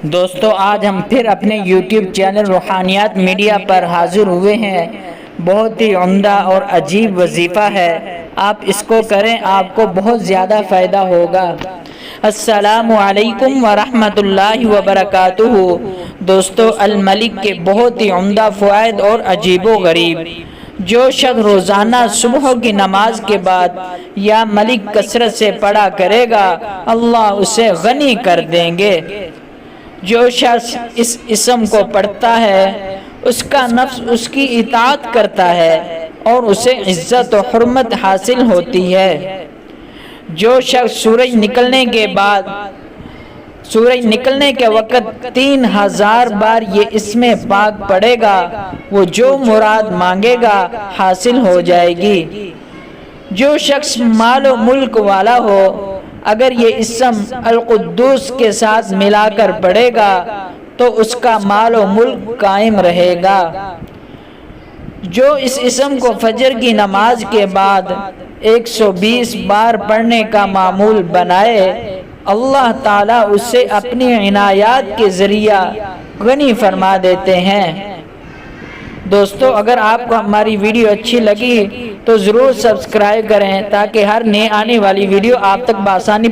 دوستو آج ہم پھر اپنے یوٹیوب چینل روحانیات میڈیا پر حاضر ہوئے ہیں۔ بہت ہی عمدہ اور عجیب وظیفہ ہے، آپ اس کو کریں، آپ کو بہت زیادہ فائدہ ہوگا۔ السلام علیکم ورحمۃ اللہ وبرکاتہ۔ دوستو الملک کے بہت ہی عمدہ فوائد اور عجیب و غریب۔ جو شخص روزانہ صبح کی نماز کے بعد یا ملک کثرت سے پڑھا کرے گا، اللہ اسے غنی کر دیں گے۔ جو شخص اس اسم کو پڑھتا ہے، اس کا نفس اس کی اطاعت کرتا ہے اور اسے عزت و حرمت حاصل ہوتی ہے۔ جو شخص سورج نکلنے کے وقت 3000 بار یہ اسم پاک پڑھے گا، وہ جو مراد مانگے گا حاصل ہو جائے گی۔ جو شخص مال و ملک والا ہو، اگر یہ اسم القدوس کے ساتھ ملا کر پڑھے گا تو اس کا مال و ملک قائم رہے گا۔ جو اس اسم کو فجر کی نماز کے بعد 120 بار پڑھنے کا معمول بنائے، اللہ تعالیٰ اسے اپنی عنایات کے ذریعہ غنی فرما دیتے ہیں۔ دوستو اگر آپ کو ہماری ویڈیو اچھی لگی تو ضرور سبسکرائب کریں تاکہ ہر نئے آنے والی ویڈیو آپ تک بآسانی